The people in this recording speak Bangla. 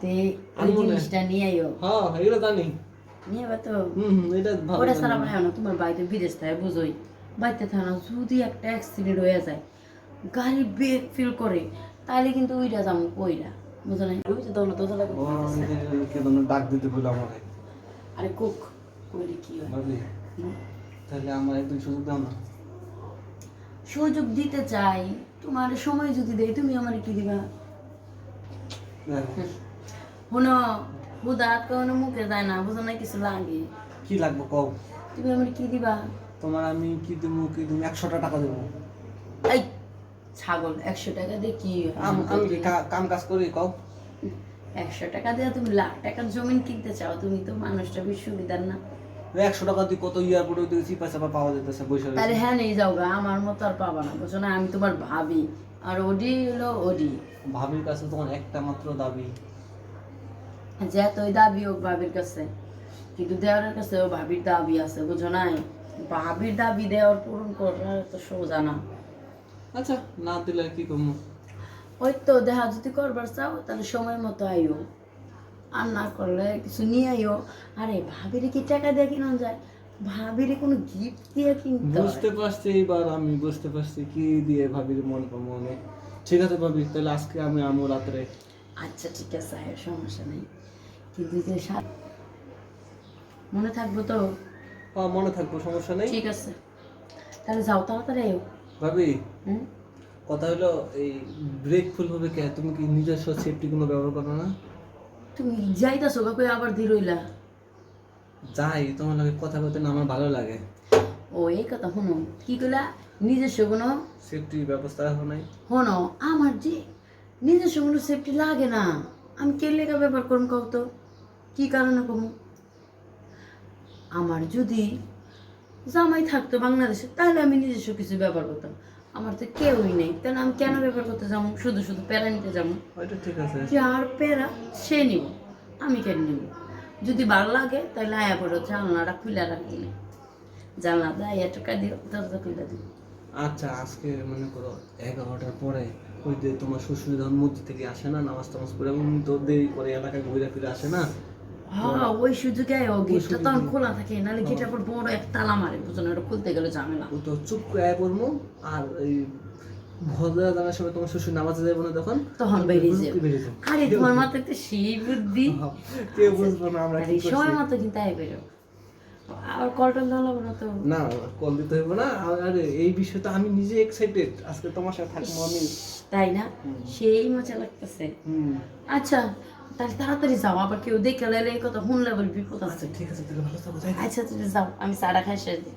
তে ওই জিনিসটা নিয়ে আইও। হ্যাঁ এগুলো জানি নিয়ে বা তো এটা ভালো ওটা সারা ভাই না তোমার বাড়িতে বিদেশ থাকে বুঝোই বাড়িতে থাকে না যদি একটা অ্যাক্সিডেন্ট হয়ে যায় গাড়ি ব্রেক ফিল করে তাহলে কিন্তু ওইটা যাবো ওইটা বুঝো না ওই যে দৌলত দোলা ডাক দিতে বলে আমাকে আরে কুক কইলে কি হয় ভাবি তাহলে আমার একদিন সুযোগ দাও না সুযোগ দিতে চাই তোমার সময় যদি দেই তুমি আমার কি দিবা শোনো হুদাত কোনো মুখে যায় না বুঝো না কিছু লাগে কি লাগবে কও তুমি আমার কি দিবা তোমার আমি কি দেবো কি তুমি 100টা টাকা দেবো এই ছাগল 100 টাকা দিয়ে কি আমি কি কাম কাজ করি কও 100 টাকা দিয়ে তুমি লাখ টাকার জমিন কিনতে চাও তুমি তো মানুষটা বেশি সুবিধার না 100 টাকা দিয়ে কত এয়ারপোর্টে দিয়ে চিপা চাপা পাওয়া যেতেছে বসে তাহলে হ্যাঁ নেই যাও গা আমার মতো আর পাবা না বুঝছো না আমি তোমার ভাবি আর ওডি হলো ওডি ভাবির কাছে তোমার একটা মাত্র দাবি যে তোই দাবি হোক ভাবির কাছে কিন্তু দেওয়ারের কাছে ও ভাবির দাবি আছে বুঝো নাই ভাবির দাবি দেওয়ার পূরণ করা তো সোজা না আচ্ছা না দিলে কি করবো ওই তো দেখা যদি করবার চাও তাহলে সময় মতো আইও আর না করলে কিছু নিয়ে আইও আরে ভাবিরে কি টাকা দিয়ে কিনা যায় ভাবিরে কোনো গিফট দিয়ে কিনতে হয়। বুঝতে পারছি এইবার আমি বুঝতে পারছি কি দিয়ে ভাবির মন মনে ঠিক আছে ভাবি তাহলে আজকে আমি আমো রাত্রে আচ্ছা ঠিক আছে আয় সমস্যা নেই কিন্তু যে মনে থাকবো তো হ্যাঁ মনে থাকবো সমস্যা নেই ঠিক আছে তাহলে যাও তাড়াতাড়ি আইও ভাবি হুম কথা হলো এই ব্রেক ফুল হবে কে তুমি কি নিজস্ব সেফটি কোনো ব্যবহার করো না তুমি যাইতাছো কই আবার ধীর হইলা যাই তোমার লাগে কথা বলতে না আমার ভালো লাগে ও এই কথা শোনো কি কইলা নিজস্ব কোনো সেফটি ব্যবস্থা রাখো নাই শোনো আমার যে নিজস্ব কোনো সেফটি লাগে না আমি কে লেখা ব্যবহার করুন কও তো কি কারণে কমু আমার যদি জামাই থাকতো বাংলাদেশে তাহলে আমি নিজস্ব কিছু ব্যবহার করতাম আমার তো কেউই নেই তাহলে আমি কেন ব্যবহার করতে যাবো শুধু শুধু প্যারা নিতে যাবো ওইটা ঠিক আছে যার প্যারা সে নিব আমি কেন নিব যদি ভালো লাগে তাহলে আয়া পড়ো জানলাটা খুলে রাখি জানলা দেয় টাকা দিও দরজা খুলে দিও আচ্ছা আজকে মনে করো 11টার পরে ওই যে তোমার শ্বশুর যখন মসজিদ থেকে আসে না নামাজ টামাজ করে উনি তো দেরি করে এলাকায় ঘুরে ফিরে আসে না হ্যাঁ ওই সুযোগে ও গেটটা তখন খোলা থাকে নাহলে গেটের পর বড় এক তালা মারে বুঝলেন ওটা খুলতে গেলে ঝামেলা ও তো চুপ করে আয় পড়বো আর এই ভদ্রা জানার সময় তোমার শ্বশুর নামাজে যাবো না তখন বেরিয়ে যাবে বেরিয়ে যাবে আরে তোমার মাথায় তো সেই বুদ্ধি কে বুঝবো না আমরা কি আরে করছি সময় মতো কিন্তু আয় বেরো আর কলটন দাঁড়াবো না তো না কল দিতে হইব না আরে এই বিষয়টা আমি নিজে এক্সাইটেড আজকে তোমার সাথে থাকবো আমি তাই না সেই মজা লাগতেছে আচ্ছা তাহলে তাড়াতাড়ি যাও আবার কেউ দেখে লাইলে এই কথা শুনলে বল বিপদ আছে আচ্ছা ঠিক আছে তাহলে ভালো থাকো যাই। আচ্ছা তুমি যাও আমি চাটা খাই শেষ দিই